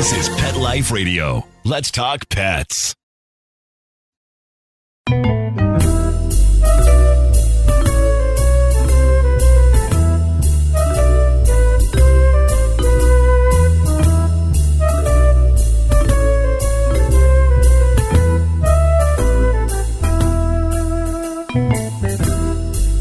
This is Pet Life Radio. Let's talk pets.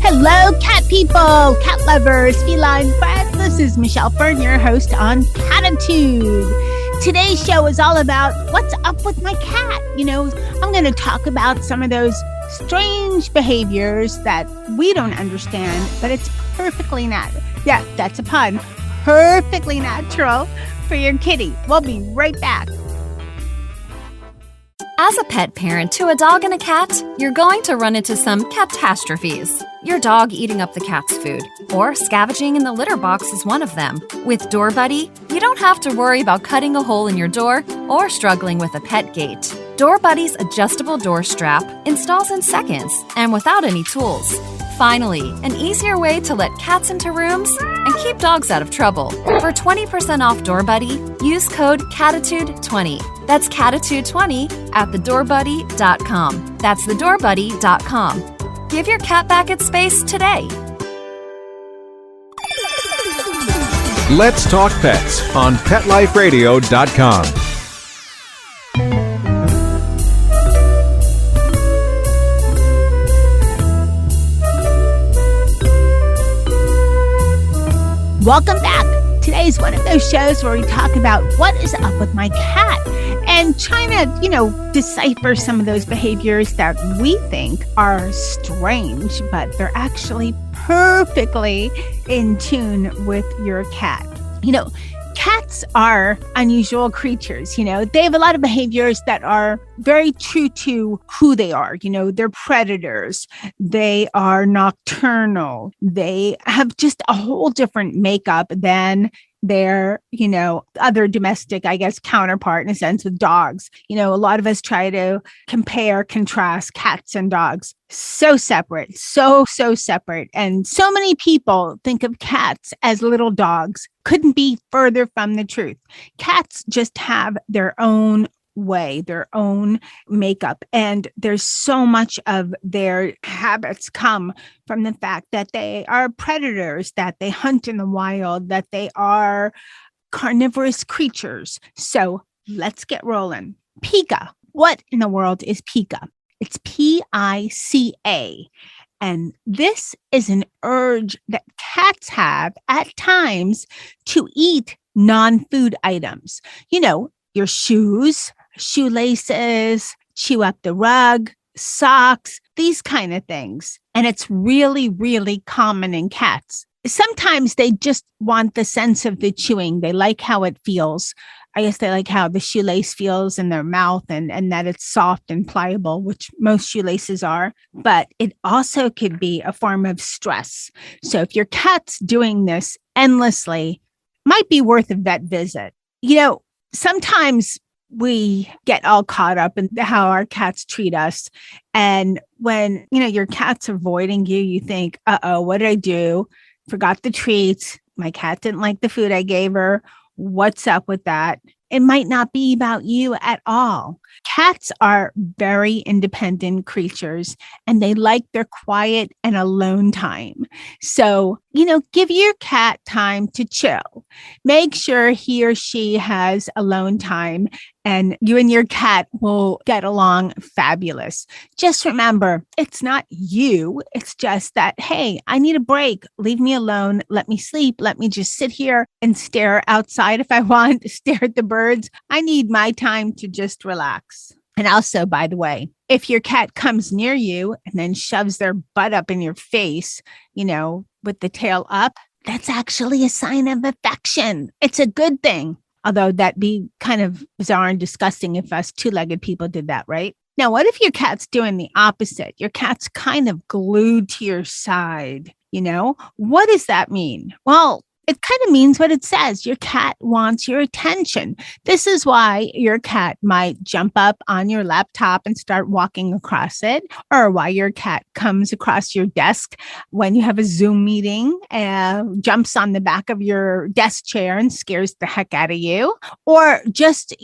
Hello, cat people, cat lovers, feline friends. This is Michelle Fern, your host on Catitude. Today's show is all about what's up with my cat. I'm going to talk about some of those strange behaviors that we don't understand, but it's perfectly natural. Yeah, that's a pun. Perfectly natural for your kitty. We'll be right back. As a pet parent to a dog and a cat, you're going to run into some catastrophes. Your dog eating up the cat's food, or scavenging in the litter box is one of them. With Door Buddy, you don't have to worry about cutting a hole in your door or struggling with a pet gate. Door Buddy's adjustable door strap installs in seconds and without any tools. Finally, an easier way to let cats into rooms and keep dogs out of trouble. For 20% off Door Buddy, use code CATITUDE20. That's CATITUDE20 at thedoorbuddy.com. That's thedoorbuddy.com. Give your cat back its space today. Let's Talk Pets on PetLifeRadio.com. Welcome back. Today's one of those shows where we talk about what is up with my cat and trying to, decipher some of those behaviors that we think are strange, but they're actually perfectly in tune with your cat. Cats are unusual creatures. They have a lot of behaviors that are very true to who they are. They're predators. They are nocturnal. They have just a whole different makeup than their, other domestic, counterpart in a sense with dogs. A lot of us try to contrast cats and dogs. So separate, so separate. And so many people think of cats as little dogs. Couldn't be further from the truth. Cats just have their own way, their own makeup. And there's so much of their habits come from the fact that they are predators, that they hunt in the wild, that they are carnivorous creatures. So let's get rolling. Pica. What in the world is pica? It's P-I-C-A. And this is an urge that cats have at times to eat non-food items. Your shoes, shoelaces, chew up the rug, socks, these kind of things. And it's really, really common in cats. Sometimes they just want the sense of the chewing. They like how it feels. I guess they like how the shoelace feels in their mouth and that it's soft and pliable, which most shoelaces are. But it also could be a form of stress. So if your cat's doing this endlessly, might be worth a vet visit. Sometimes we get all caught up in how our cats treat us. And when, your cat's avoiding you, you think, what did I do? Forgot the treats. My cat didn't like the food I gave her. What's up with that? It might not be about you at all. Cats are very independent creatures and they like their quiet and alone time. So, give your cat time to chill. Make sure he or she has alone time and you and your cat will get along fabulous. Just remember, it's not you. It's just that, hey, I need a break. Leave me alone. Let me sleep. Let me just sit here and stare outside if I want, stare at the birds. I need my time to just relax. And also, by the way, if your cat comes near you and then shoves their butt up in your face, with the tail up, that's actually a sign of affection. It's a good thing. Although that'd be kind of bizarre and disgusting if us two-legged people did that, right? Now, what if your cat's doing the opposite? Your cat's kind of glued to your side, What does that mean? Well, It kind of means what it says. Your cat wants your attention. This is why your cat might jump up on your laptop and start walking across it, or why your cat comes across your desk when you have a Zoom meeting and jumps on the back of your desk chair and scares the heck out of you, or just,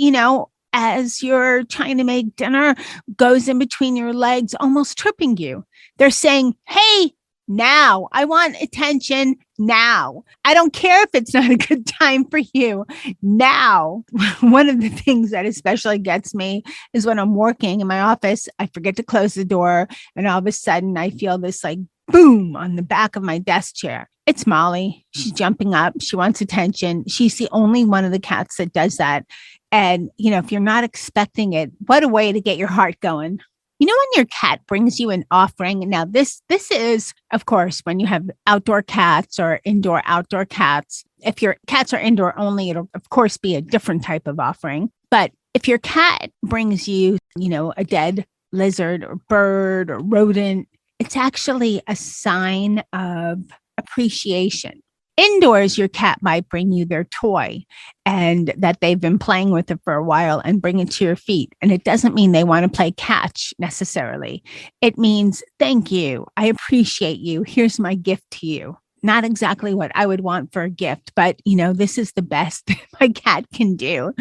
as you're trying to make dinner, goes in between your legs, almost tripping you. They're saying, hey, now, I want attention now. I don't care if it's not a good time for you now. One of the things that especially gets me is when I'm working in my office, I forget to close the door, and all of a sudden I feel this like boom on the back of my desk chair. It's Molly. She's jumping up. She wants attention. She's the only one of the cats that does that. And, if you're not expecting it, what a way to get your heart going. When your cat brings you an offering, now this is, of course, when you have outdoor cats or indoor-outdoor cats. If your cats are indoor only, it'll, of course, be a different type of offering. But if your cat brings you, a dead lizard or bird or rodent, it's actually a sign of appreciation. Indoors, your cat might bring you their toy and that they've been playing with it for a while and bring it to your feet. And it doesn't mean they want to play catch necessarily. It means, thank you. I appreciate you. Here's my gift to you. Not exactly what I would want for a gift, but this is the best my cat can do.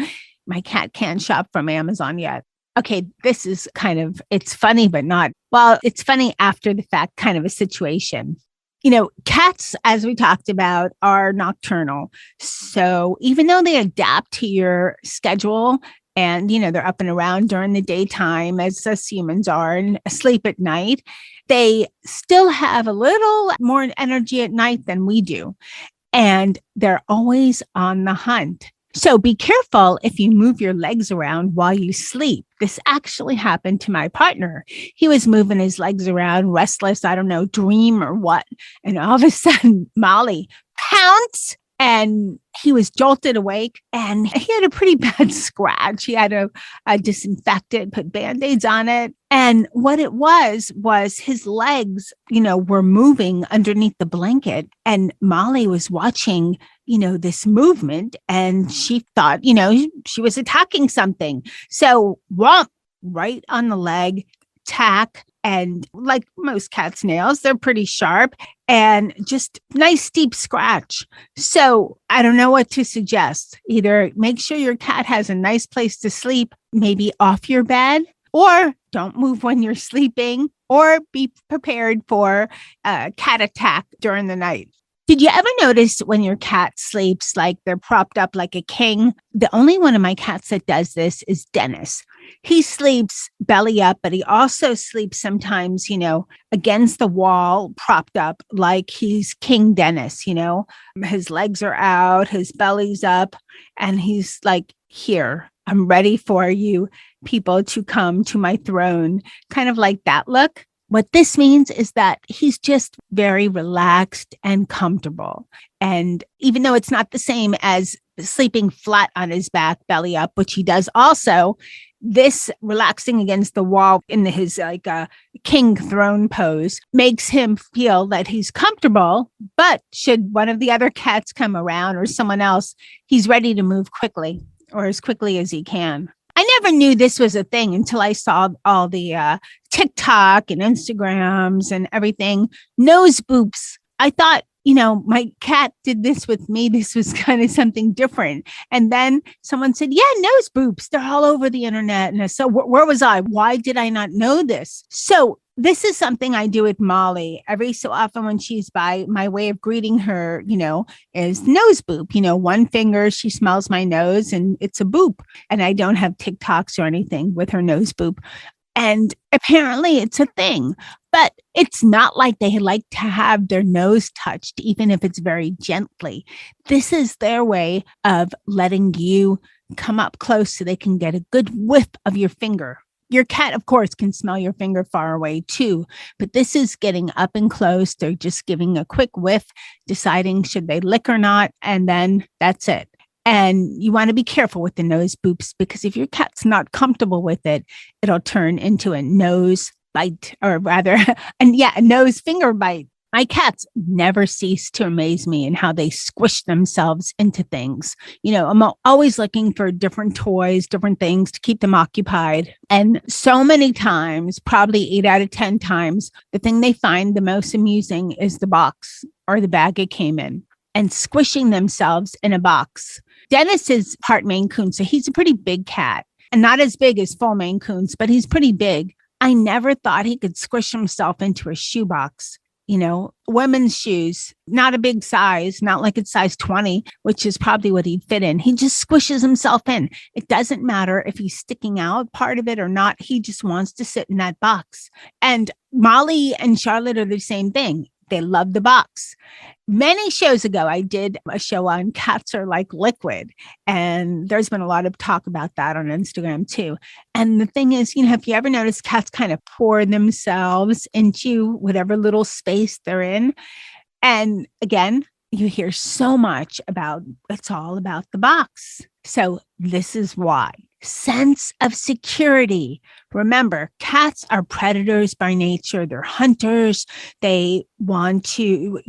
My cat can't shop from Amazon yet. Okay, this is it's funny, but not, it's funny after the fact kind of a situation. Cats, as we talked about, are nocturnal. So even though they adapt to your schedule and, they're up and around during the daytime as us humans are and asleep at night, they still have a little more energy at night than we do. And they're always on the hunt. So be careful if you move your legs around while you sleep. This actually happened to my partner. He was moving his legs around, restless, I don't know, dream or what. And all of a sudden, Molly pounced and he was jolted awake and he had a pretty bad scratch. He had to disinfect it, put Band-Aids on it. And what it was his legs, were moving underneath the blanket. And Molly was watching, this movement and she thought, she was attacking something. So whomp, right on the leg, tack. And like most cat's nails, they're pretty sharp and just nice deep scratch. So I don't know what to suggest. Either make sure your cat has a nice place to sleep, maybe off your bed, or don't move when you're sleeping, or be prepared for a cat attack during the night. Did you ever notice when your cat sleeps like they're propped up like a king? The only one of my cats that does this is Dennis. He sleeps belly up, but he also sleeps sometimes, against the wall, propped up like he's King Dennis, His legs are out, his belly's up, and he's like, here, I'm ready for you people to come to my throne, kind of like that look. What this means is that he's just very relaxed and comfortable. And even though it's not the same as sleeping flat on his back, belly up, which he does also, this relaxing against the wall in his king throne pose makes him feel that he's comfortable. But should one of the other cats come around or someone else, he's ready to move quickly or as quickly as he can. I never knew this was a thing until I saw all the TikTok and Instagrams and everything. Nose boops. I thought, my cat did this with me. This was kind of something different. And then someone said, yeah, nose boops. They're all over the internet. And so where was I? Why did I not know this? So this is something I do with Molly every so often when she's by. My way of greeting her, is nose boop. One finger, she smells my nose and it's a boop. And I don't have TikToks or anything with her nose boop. And apparently it's a thing, but it's not like they like to have their nose touched, even if it's very gently. This is their way of letting you come up close so they can get a good whiff of your finger. Your cat, of course, can smell your finger far away too, but this is getting up and close. They're just giving a quick whiff, deciding should they lick or not, and then that's it. And you want to be careful with the nose boops because if your cat's not comfortable with it, it'll turn into a nose bite, or rather, a nose finger bite. My cats never cease to amaze me in how they squish themselves into things. I'm always looking for different toys, different things to keep them occupied. And so many times, probably 8 out of 10 times, the thing they find the most amusing is the box or the bag it came in, and squishing themselves in a box. Dennis is part Maine Coon, so he's a pretty big cat, and not as big as full Maine Coons, but he's pretty big. I never thought he could squish himself into a shoebox. Women's shoes, not a big size, not like it's size 20, which is probably what he'd fit in. He just squishes himself in. It doesn't matter if he's sticking out part of it or not. He just wants to sit in that box. And Molly and Charlotte are the same thing. They love the box. Many shows ago, I did a show on cats are like liquid. And there's been a lot of talk about that on Instagram too. And the thing is, have you ever noticed cats kind of pour themselves into whatever little space they're in? And again, you hear so much about it's all about the box. So this is why. Sense of security. Remember, cats are predators by nature. They're hunters. They want to,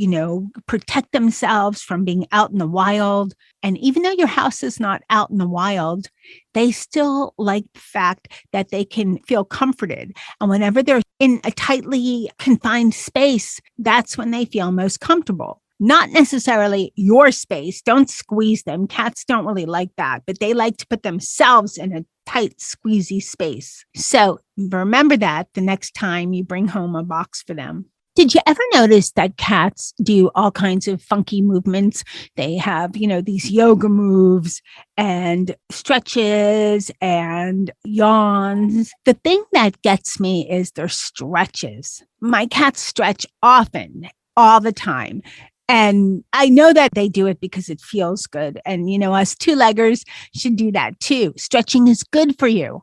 protect themselves from being out in the wild. And even though your house is not out in the wild, they still like the fact that they can feel comforted. And whenever they're in a tightly confined space, that's when they feel most comfortable. Not necessarily your space. Don't squeeze them. Cats don't really like that, but they like to put themselves in a tight, squeezy space. So remember that the next time you bring home a box for them. Did you ever notice that cats do all kinds of funky movements? They have, these yoga moves and stretches and yawns. The thing that gets me is their stretches. My cats stretch often, all the time. And I know that they do it because it feels good. And, us two-leggers should do that too. Stretching is good for you.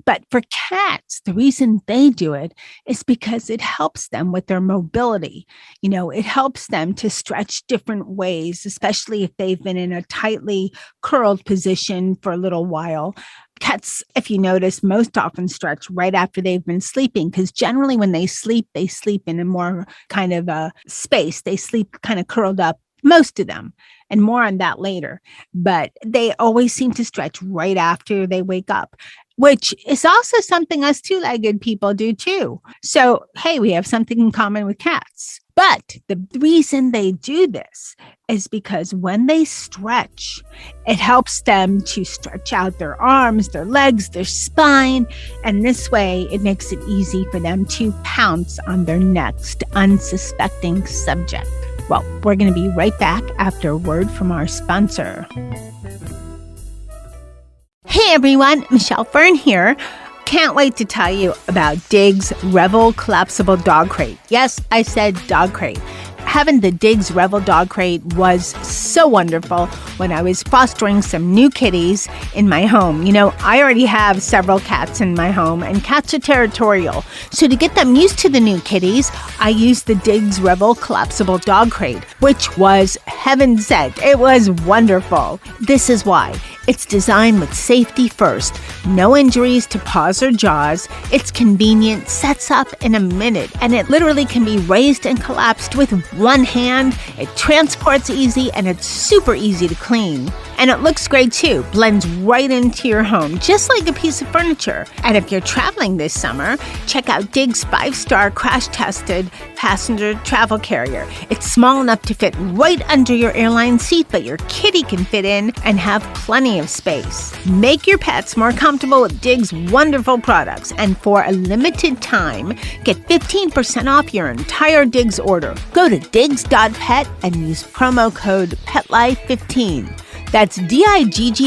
But for cats, the reason they do it is because it helps them with their mobility. It helps them to stretch different ways, especially if they've been in a tightly curled position for a little while. Cats, if you notice, most often stretch right after they've been sleeping, because generally when they sleep in a more kind of a space. They sleep kind of curled up, most of them, and more on that later. But they always seem to stretch right after they wake up, which is also something us two-legged people do too. So, hey, we have something in common with cats. But the reason they do this is because when they stretch, it helps them to stretch out their arms, their legs, their spine. And this way, it makes it easy for them to pounce on their next unsuspecting subject. Well, we're going to be right back after a word from our sponsor. Hey everyone, Michelle Fern here. Can't wait to tell you about Diggs Revel Collapsible Dog Crate. Yes, I said dog crate. Having the Diggs Revel Dog Crate was so wonderful when I was fostering some new kitties in my home. I already have several cats in my home, and cats are territorial. So to get them used to the new kitties, I used the Diggs Revel Collapsible Dog Crate, which was heaven sent. It was wonderful. This is why. It's designed with safety first. No injuries to paws or jaws. It's convenient, sets up in a minute, and it literally can be raised and collapsed with one hand. It transports easy, and it's super easy to clean. And it looks great too. Blends right into your home, just like a piece of furniture. And if you're traveling this summer, check out Diggs 5-star crash-tested passenger travel carrier. It's small enough to fit right under your airline seat, but your kitty can fit in and have plenty of space. Make your pets more comfortable with Diggs' wonderful products. And for a limited time, get 15% off your entire Diggs order. Go to diggs.pet and use promo code PETLIFE15. That's diggs.pet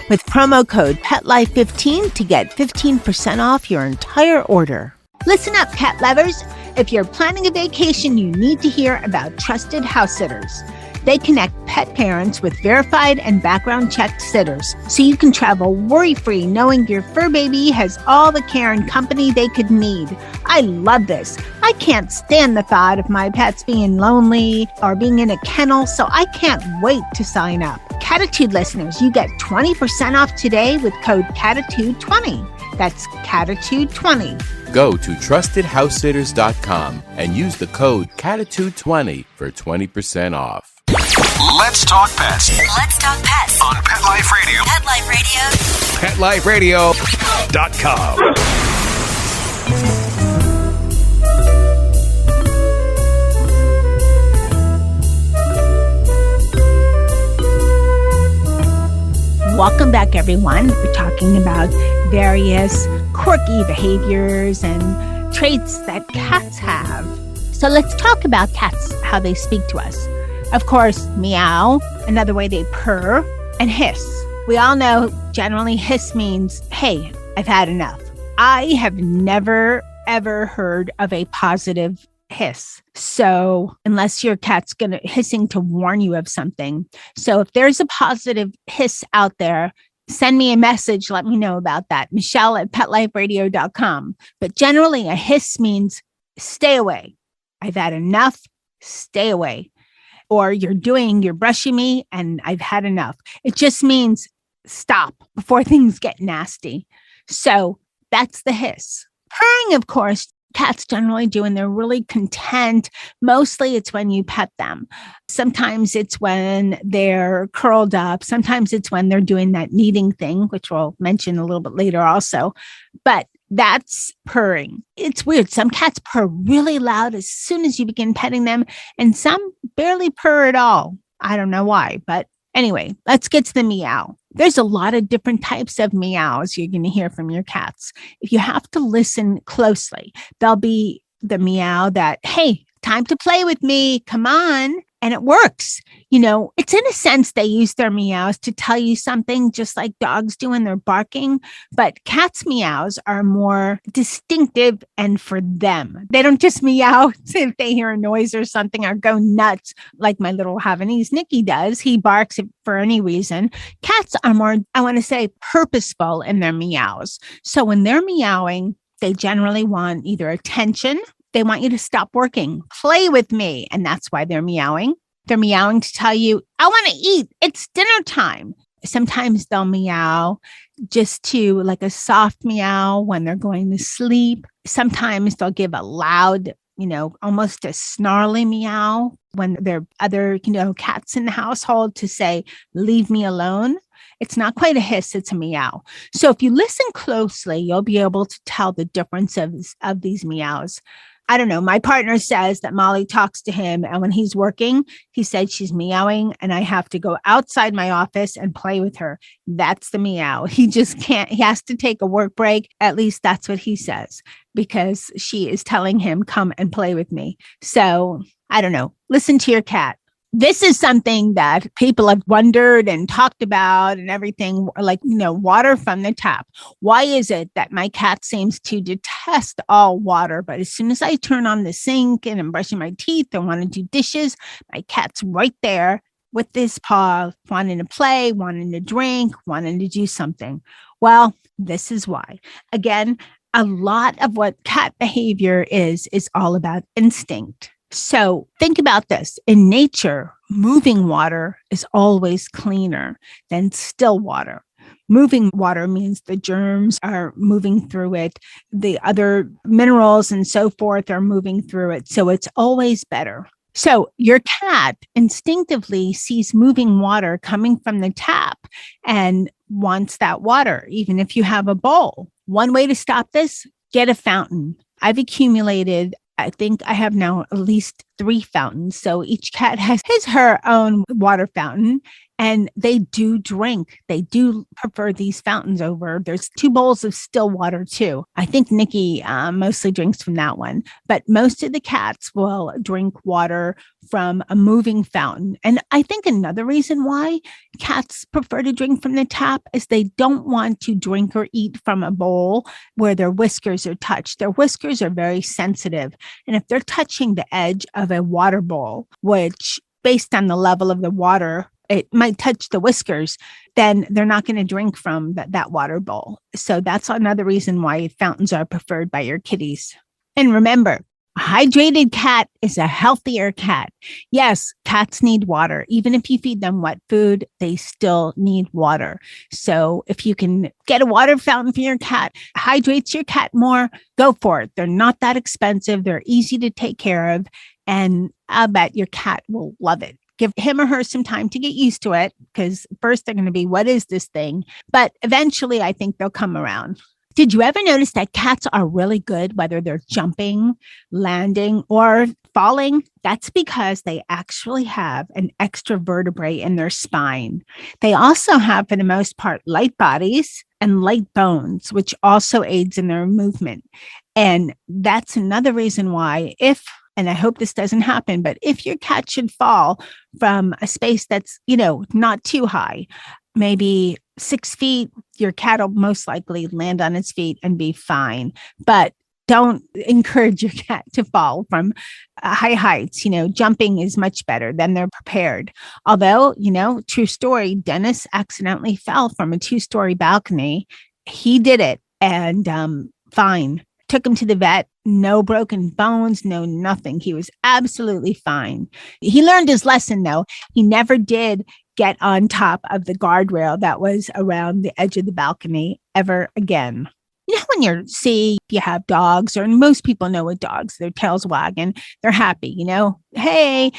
with promo code PETLIFE15 to get 15% off your entire order. Listen up, pet lovers. If you're planning a vacation, you need to hear about Trusted House Sitters. They connect pet parents with verified and background-checked sitters, so you can travel worry-free knowing your fur baby has all the care and company they could need. I love this. I can't stand the thought of my pets being lonely or being in a kennel, so I can't wait to sign up. Catitude listeners, you get 20% off today with code CATITUDE20. That's CATITUDE20. Go to TrustedHouseSitters.com and use the code CATITUDE20 for 20% off. Let's talk pets Let's talk pets on Pet Life Radio. Pet Life Radio. PetLifeRadio.com. Welcome back, everyone. We're talking about various quirky behaviors and traits that cats have. So let's talk about cats, how they speak to us. Of course, meow, another way they purr, and hiss. We all know generally hiss means, hey, I've had enough. I have never, ever heard of a positive hiss. So unless your cat's hissing to warn you of something. So if there's a positive hiss out there, send me a message. Let me know about that. Michelle at PetLifeRadio.com. But generally a hiss means stay away. I've had enough. Stay away. Or you're brushing me and I've had enough. It just means stop before things get nasty. So that's the hiss. Purring, of course, cats generally do when they're really content. Mostly it's when you pet them. Sometimes it's when they're curled up. Sometimes it's when they're doing that kneading thing, which we'll mention a little bit later also. But that's purring. It's weird. Some cats purr really loud as soon as you begin petting them, and some barely purr at all. I don't know why, but anyway, let's get to the meow. There's a lot of different types of meows you're going to hear from your cats. If you have to listen closely, there'll be the meow that, hey, time to play with me. Come on. And it works. You know, it's in a sense they use their meows to tell you something, just like dogs do when they're barking. But cats' meows are more distinctive and for them. They don't just meow if they hear a noise or something or go nuts like my little Havanese Nicky does. He barks for any reason. Cats are more, I want to say, purposeful in their meows. So when they're meowing, they generally want either attention. They want you to stop working, play with me. And that's why they're meowing. They're meowing to tell you, I want to eat. It's dinner time. Sometimes they'll meow just to like a soft meow when they're going to sleep. Sometimes they'll give a loud, almost a snarly meow when there are other, cats in the household to say, leave me alone. It's not quite a hiss, it's a meow. So if you listen closely, you'll be able to tell the difference of these meows. I don't know. My partner says that Molly talks to him, and when he's working, he said she's meowing and I have to go outside my office and play with her. That's the meow. He just can't. He has to take a work break. At least that's what he says, because she is telling him, come and play with me. So I don't know. Listen to your cat. This is something that people have wondered and talked about and everything, like, water from the tap. Why is it that my cat seems to detest all water, but as soon as I turn on the sink and I'm brushing my teeth and want to do dishes, my cat's right there with his paw, wanting to play, wanting to drink, wanting to do something? Well, this is why. Again, a lot of what cat behavior is all about instinct. So think about this. In nature, moving water is always cleaner than still water. Moving water means the germs are moving through it. The other minerals and so forth are moving through it. So it's always better. So your cat instinctively sees moving water coming from the tap and wants that water, even if you have a bowl. One way to stop this, get a fountain. I've accumulated, I think I have now at least 3 fountains. So each cat has her own water fountain, and they do drink. They do prefer these fountains over. There's 2 bowls of still water too. I think Nikki mostly drinks from that one, but most of the cats will drink water from a moving fountain. And I think another reason why cats prefer to drink from the tap is they don't want to drink or eat from a bowl where their whiskers are touched. Their whiskers are very sensitive. And if they're touching the edge of a water bowl, which based on the level of the water, it might touch the whiskers, then they're not going to drink from that water bowl. So that's another reason why fountains are preferred by your kitties. And remember, A hydrated cat is a healthier cat. Yes, cats need water. Even if you feed them wet food, they still need water. So if you can get a water fountain for your cat, hydrates your cat more, go for it. They're not that expensive. They're easy to take care of. And I bet your cat will love it. Give him or her some time to get used to it, because first they're going to be, what is this thing? But eventually I think they'll come around. Did you ever notice that cats are really good, whether they're jumping, landing, or falling? That's because they actually have an extra vertebrae in their spine. They also have, for the most part, light bodies and light bones, which also aids in their movement. And that's another reason why and I hope this doesn't happen, but if your cat should fall from a space that's, not too high, maybe 6 feet, your cat will most likely land on its feet and be fine. But don't encourage your cat to fall from high heights. Jumping is much better. Then they're prepared. Although, true story, Dennis accidentally fell from a 2-story balcony. He did it and fine. Took him to the vet. No broken bones, no nothing. He was absolutely fine. He learned his lesson, though. He never did get on top of the guardrail that was around the edge of the balcony ever again. When you have dogs, or most people know what dogs, their tails wagging, they're happy, hey,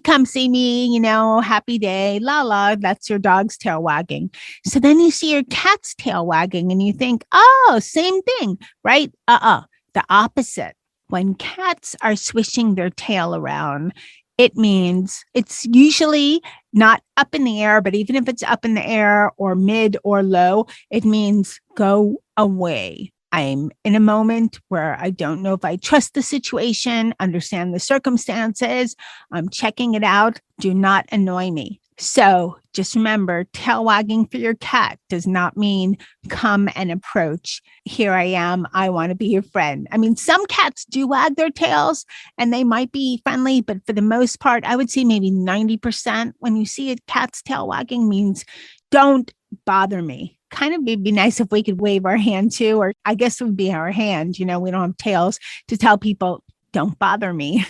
come see me, happy day, la la, that's your dog's tail wagging. So then you see your cat's tail wagging and you think, oh, same thing, right? The opposite. When cats are swishing their tail around, it means it's usually not up in the air, but even if it's up in the air or mid or low, it means go away. I'm in a moment where I don't know if I trust the situation, understand the circumstances. I'm checking it out. Do not annoy me. So just remember, tail wagging for your cat does not mean come and approach. Here I am. I want to be your friend. I mean, some cats do wag their tails and they might be friendly, but for the most part, I would say maybe 90% when you see a cat's tail wagging means don't bother me. Kind of it'd be nice if we could wave our hand too, or I guess it would be our hand. We don't have tails to tell people, don't bother me.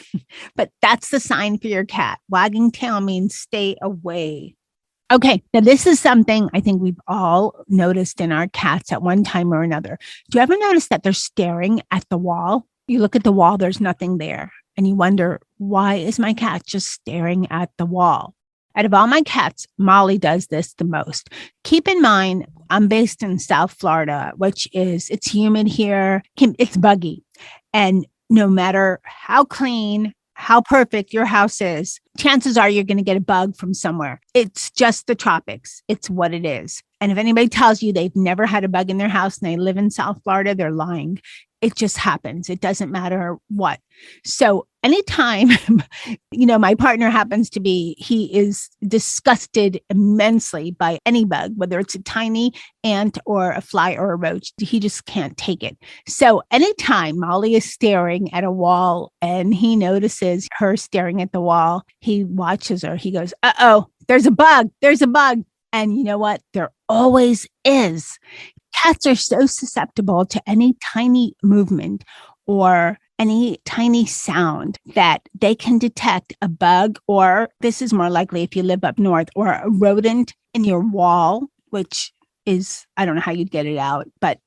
But that's the sign for your cat. Wagging tail means stay away. Okay, now this is something I think we've all noticed in our cats at one time or another. Do you ever notice that they're staring at the wall? You look at the wall, there's nothing there. And you wonder, why is my cat just staring at the wall? Out of all my cats, Molly does this the most. Keep in mind, I'm based in South Florida, it's humid here. It's buggy. And no matter how clean, how perfect your house is, chances are you're going to get a bug from somewhere. It's just the tropics. It's what it is. And if anybody tells you they've never had a bug in their house and they live in South Florida, they're lying. It just happens. It doesn't matter what. So anytime, my partner he is disgusted immensely by any bug, whether it's a tiny ant or a fly or a roach, he just can't take it. So anytime Molly is staring at a wall and he notices her staring at the wall, he watches her. He goes, uh-oh, there's a bug. And you know what? There always is. Cats are so susceptible to any tiny movement or any tiny sound that they can detect a bug, or this is more likely if you live up north, or a rodent in your wall, which is, I don't know how you'd get it out, but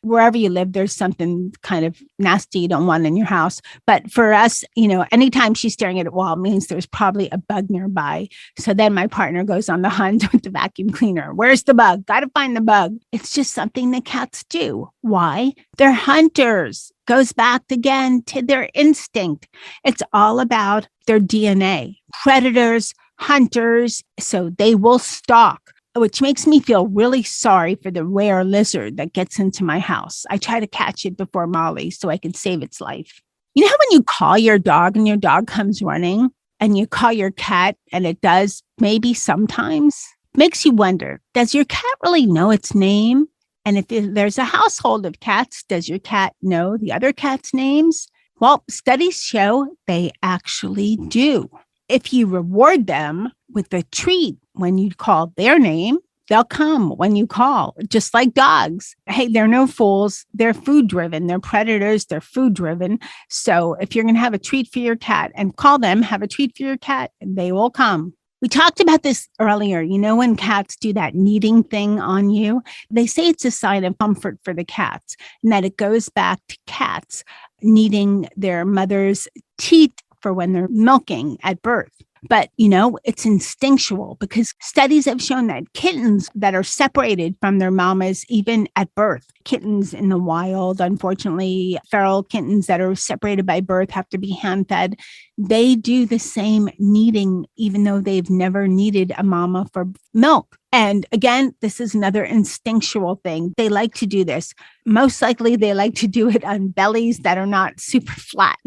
wherever you live, there's something kind of nasty you don't want in your house. But for us, anytime she's staring at a wall means there's probably a bug nearby. So then my partner goes on the hunt with the vacuum cleaner. Where's the bug? Got to find the bug. It's just something that cats do. Why? They're hunters. Goes back again to their instinct. It's all about their DNA. Predators, hunters, so they will stalk. Which makes me feel really sorry for the rare lizard that gets into my house. I try to catch it before Molly so I can save its life. You know how when you call your dog and your dog comes running, and you call your cat and it does maybe sometimes? Makes you wonder, does your cat really know its name? And if there's a household of cats, does your cat know the other cats' names? Well, studies show they actually do. If you reward them with a treat when you call their name, They'll come when you call, just like dogs. Hey, they're no fools. They're food driven. They're predators. They're food driven. So if you're going to have a treat for your cat and call them, have a treat for your cat, they will come. We talked about this earlier. You know, when cats do that kneading thing on you, they say it's a sign of comfort for the cats and that it goes back to cats kneading their mother's teeth for when they're milking at birth. But, you know, it's instinctual because studies have shown that kittens that are separated from their mamas, even at birth, kittens in the wild, unfortunately, feral kittens that are separated by birth have to be hand fed. They do the same kneading, even though they've never needed a mama for milk. And again, this is another instinctual thing. They like to do this. Most likely, they like to do it on bellies that are not super flat.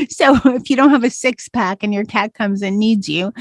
So if you don't have a six pack and your cat comes and needs you,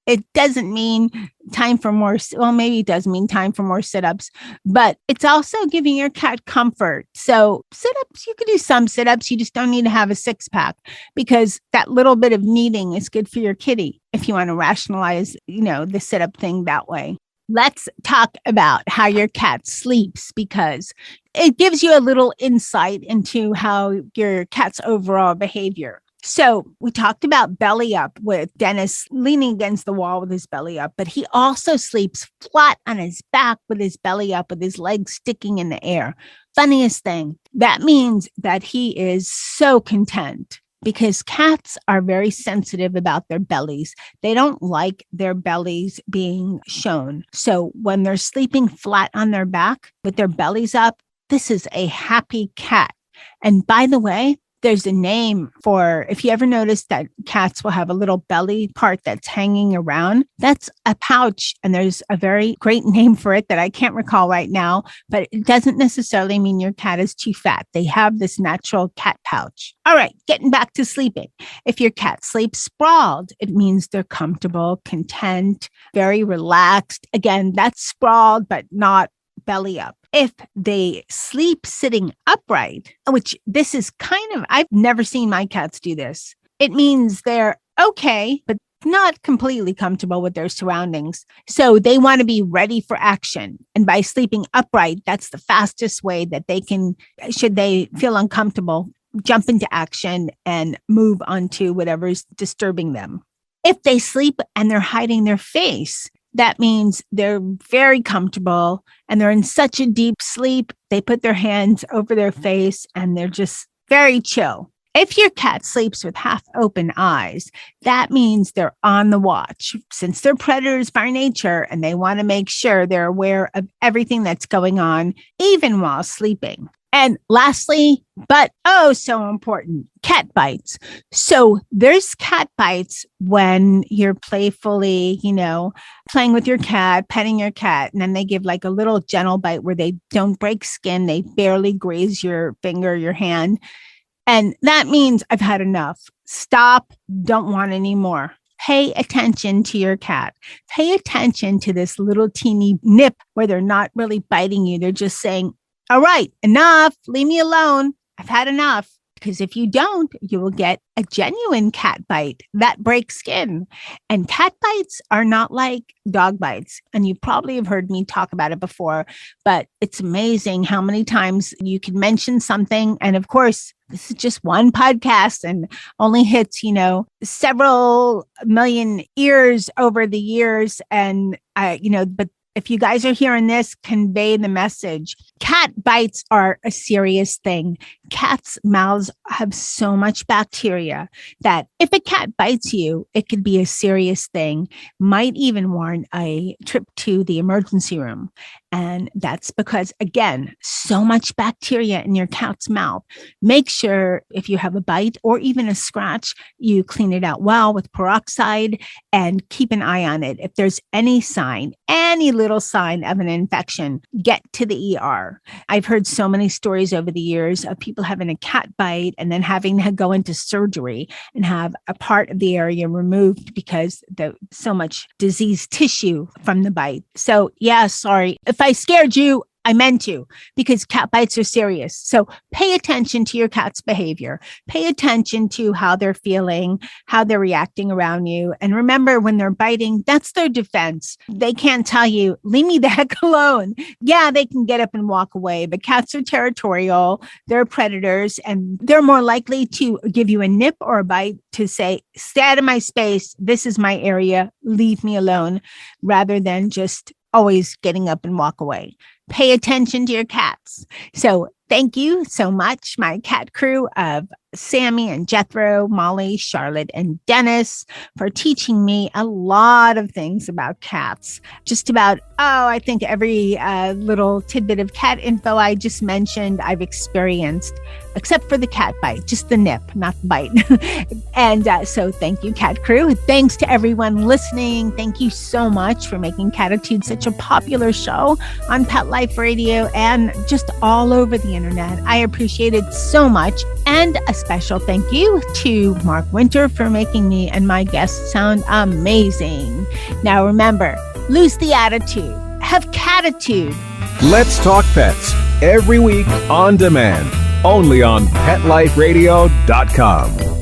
it doesn't mean time for more. Well, maybe it does mean time for more sit-ups, but it's also giving your cat comfort. So sit-ups, you could do some sit-ups. You just don't need to have a six pack because that little bit of kneading is good for your kitty if you want to rationalize, you know, the sit-up thing that way. Let's talk about how your cat sleeps because it gives you a little insight into how your cat's overall behavior. So we talked about belly up with Dennis leaning against the wall with his belly up, but he also sleeps flat on his back with his belly up, with his legs sticking in the air. Funniest thing, that means that he is so content. Because cats are very sensitive about their bellies. They don't like their bellies being shown. So when they're sleeping flat on their back with their bellies up, this is a happy cat. And by the way, there's a name for, if you ever notice that cats will have a little belly part that's hanging around, that's a pouch. And there's a very great name for it that I can't recall right now, but it doesn't necessarily mean your cat is too fat. They have this natural cat pouch. All right, getting back to sleeping. If your cat sleeps sprawled, it means they're comfortable, content, very relaxed. Again, that's sprawled, but not belly up. If they sleep sitting upright, which this is I've never seen my cats do this. It means they're okay, but not completely comfortable with their surroundings. So they want to be ready for action. And by sleeping upright, that's the fastest way that they can, should they feel uncomfortable, jump into action and move on to whatever's disturbing them. If they sleep and they're hiding their face, that means they're very comfortable and they're in such a deep sleep. They put their hands over their face and they're just very chill. If your cat sleeps with half open eyes, that means they're on the watch. Since they're predators by nature and they want to make sure they're aware of everything that's going on, even while sleeping. And lastly, but oh, so important, cat bites. So there's cat bites when you're playfully, playing with your cat, petting your cat, and then they give like a little gentle bite where they don't break skin. They barely graze your finger, your hand. And that means I've had enough. Stop. Don't want any more. Pay attention to your cat. Pay attention to this little teeny nip where they're not really biting you. They're just saying, all right, enough. Leave me alone. I've had enough. Because if you don't, you will get a genuine cat bite that breaks skin. And cat bites are not like dog bites. And you probably have heard me talk about it before, but it's amazing how many times you can mention something. And of course, this is just one podcast and only hits, several million ears over the years. And, but if you guys are hearing this, convey the message. Cat bites are a serious thing. Cats' mouths have so much bacteria that if a cat bites you, it could be a serious thing, might even warrant a trip to the emergency room. And that's because, again, so much bacteria in your cat's mouth. Make sure if you have a bite or even a scratch, you clean it out well with peroxide and keep an eye on it. If there's any sign, any little sign of an infection, get to the ER. I've heard so many stories over the years of people having a cat bite and then having to go into surgery and have a part of the area removed because there's so much diseased tissue from the bite. So yeah, sorry. If I scared you, I meant to, because cat bites are serious. So pay attention to your cat's behavior. Pay attention to how they're feeling, how they're reacting around you. And remember, when they're biting, that's their defense. They can't tell you, leave me the heck alone. Yeah, they can get up and walk away, but cats are territorial. They're predators, and they're more likely to give you a nip or a bite to say, stay out of my space. This is my area. Leave me alone, rather than just always getting up and walk away. Pay attention to your cats. So thank you so much, my cat crew of Sammy and Jethro, Molly, Charlotte, and Dennis, for teaching me a lot of things about cats. Just about, I think every little tidbit of cat info I just mentioned, I've experienced, except for the cat bite, just the nip, not the bite. And so thank you, cat crew. Thanks to everyone listening. Thank you so much for making Catitude such a popular show on Pet Life Radio and just all over the internet. I appreciate it so much. And a special thank you to Mark Winter for making me and my guests sound amazing. Now remember, lose the attitude. Have catitude. Let's Talk Pets, every week on demand, only on PetLifeRadio.com.